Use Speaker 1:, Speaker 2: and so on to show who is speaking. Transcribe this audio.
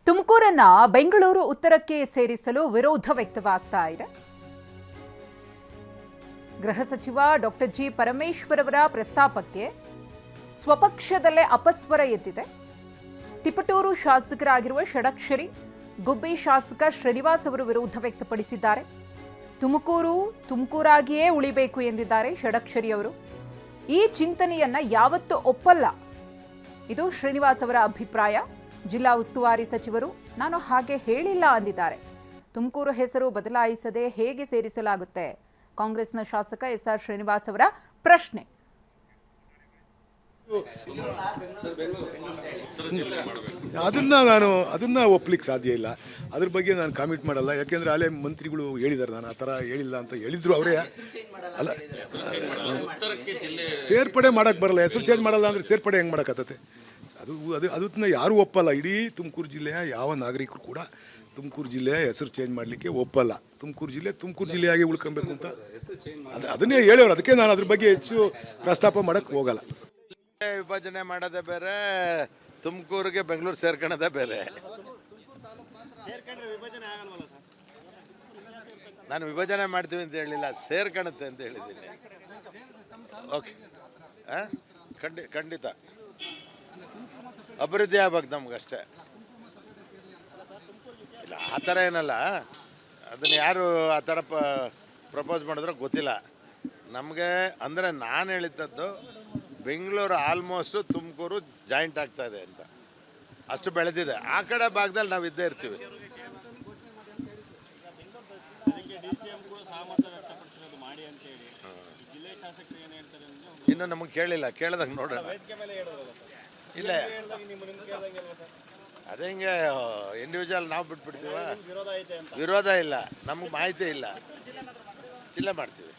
Speaker 1: ತುಮಕೂರನ್ನ ಬೆಂಗಳೂರು ಉತ್ತರಕ್ಕೆ ಸೇರಿಸಲು ವಿರೋಧ ವ್ಯಕ್ತವಾಗ್ತಾ ಇದೆ. ಗೃಹ ಸಚಿವ ಡಾಕ್ಟರ್ ಜಿ ಪರಮೇಶ್ವರ್ ಅವರ ಪ್ರಸ್ತಾಪಕ್ಕೆ ಸ್ವಪಕ್ಷದಲ್ಲೇ ಅಪಸ್ವರ ಎದ್ದಿದೆ. ತಿಪಟೂರು ಶಾಸಕರಾಗಿರುವ ಷಡಕ್ಷರಿ, ಗುಬ್ಬಿ ಶಾಸಕ ಶ್ರೀನಿವಾಸ್ ಅವರು ವಿರೋಧ ವ್ಯಕ್ತಪಡಿಸಿದ್ದಾರೆ. ತುಮಕೂರಾಗಿಯೇ ಉಳಿಬೇಕು ಎಂದಿದ್ದಾರೆ ಷಡಕ್ಷರಿ ಅವರು. ಈ ಚಿಂತನೆಯನ್ನ ಯಾವತ್ತೂ ಒಪ್ಪಲ್ಲ, ಇದು ಶ್ರೀನಿವಾಸ್ ಅವರ ಅಭಿಪ್ರಾಯ. ಜಿಲ್ಲಾ ಉಸ್ತುವಾರಿ ಸಚಿವರು ನಾನು ಹಾಗೆ ಹೇಳಿಲ್ಲ ಅಂದಿದ್ದಾರೆ. ತುಮಕೂರು ಹೆಸರು ಬದಲಾಯಿಸದೆ ಹೇಗೆ ಸೇರಿಸಲಾಗುತ್ತೆ? ಕಾಂಗ್ರೆಸ್ನ ಶಾಸಕ ಎಸ್ಆರ್ ಶ್ರೀನಿವಾಸ್ ಅವರ ಪ್ರಶ್ನೆ.
Speaker 2: ಅದನ್ನ ಒಪ್ಪಲಿಕ್ಕೆ ಸಾಧ್ಯ ಇಲ್ಲ. ಅದ್ರ ಬಗ್ಗೆ ನಾನು ಕಾಮೆಂಟ್ ಮಾಡಲ್ಲ. ಯಾಕೆಂದ್ರೆ ಅಲ್ಲೇ ಮಂತ್ರಿಗಳು ಹೇಳಿದ್ದಾರೆ, ನಾನು ಆ ಥರ ಹೇಳಿಲ್ಲ ಅಂತ ಹೇಳಿದ್ರು ಅವರೇ. ಅಲ್ಲ, ಸೇರ್ಪಡೆ ಮಾಡಕ್ಕೆ ಬರಲ್ಲ, ಹೆಸರು ಚೇಂಜ್ ಮಾಡಲ್ಲ ಅಂದ್ರೆ ಸೇರ್ಪಡೆ ಹೆಂಗೆ ಮಾಡೋಕ್ಕಾಗತ್ತೆ? ಅದನ್ನ ಯಾರೂ ಒಪ್ಪಲ್ಲ. ಇಡೀ ತುಮಕೂರು ಜಿಲ್ಲೆಯ ಯಾವ ನಾಗರಿಕರು ಕೂಡ ತುಮಕೂರು ಜಿಲ್ಲೆಯ ಹೆಸರು ಚೇಂಜ್ ಮಾಡಲಿಕ್ಕೆ ಒಪ್ಪಲ್ಲ. ತುಮಕೂರು ಜಿಲ್ಲೆಯಾಗಿ ಉಳ್ಕೊಬೇಕು ಅಂತ ಅದನ್ನೇ ಹೇಳೋರು. ಅದಕ್ಕೆ ನಾನು ಅದ್ರ ಬಗ್ಗೆ ಹೆಚ್ಚು ಪ್ರಸ್ತಾಪ ಮಾಡೋಕ್ಕೆ ಹೋಗಲ್ಲ.
Speaker 3: ವಿಭಜನೆ ಮಾಡೋದೇ ಬೇರೆ, ತುಮಕೂರಿಗೆ ಬೆಂಗಳೂರು ಸೇರ್ಕೊಳ್ಳೋದೇ ಬೇರೆ. ನಾನು ವಿಭಜನೆ ಮಾಡ್ತೀವಿ ಅಂತ ಹೇಳಿಲ್ಲ, ಸೇರ್ಕೊಳ್ಳುತ್ತೆ ಅಂತ ಹೇಳಿದ್ದೀನಿ. ಓಕೆ, ಖಂಡಿತ ಅಭಿವೃದ್ಧಿ ಆಗ್ಬೇಕು ನಮಗಷ್ಟೇ. ಇಲ್ಲ, ಆ ಥರ ಏನಲ್ಲ. ಅದನ್ನು ಯಾರು ಆ ಥರ ಪ್ರಪೋಸ್ ಮಾಡಿದ್ರೋ ಗೊತ್ತಿಲ್ಲ ನಮಗೆ. ಅಂದರೆ ನಾನು ಹೇಳಿದ್ದದ್ದು ಬೆಂಗಳೂರು ಆಲ್ಮೋಸ್ಟು ತುಮಕೂರು ಜಾಯಿಂಟ್ ಆಗ್ತಾ ಇದೆ ಅಂತ, ಅಷ್ಟು ಬೆಳೆದಿದೆ. ಆ ಕಡೆ ಭಾಗದಲ್ಲಿ ನಾವು ಇದ್ದೇ ಇರ್ತೀವಿ. ಇನ್ನು ನಮಗೆ ಕೇಳಿಲ್ಲ, ಕೇಳಿದಾಗ ನೋಡೋಣ. ಇಲ್ಲ, ಅದೇ ಹಿಂಗೆ ಇಂಡಿವಿಜುವಲ್ ನಾವು ಬಿಟ್ಬಿಡ್ತೀವ. ವಿರೋಧ ಇಲ್ಲ, ನಮಗೆ ಮಾಹಿತಿ ಇಲ್ಲ. ಜಿಲ್ಲೆ ಮಾಡ್ತೀವಿ.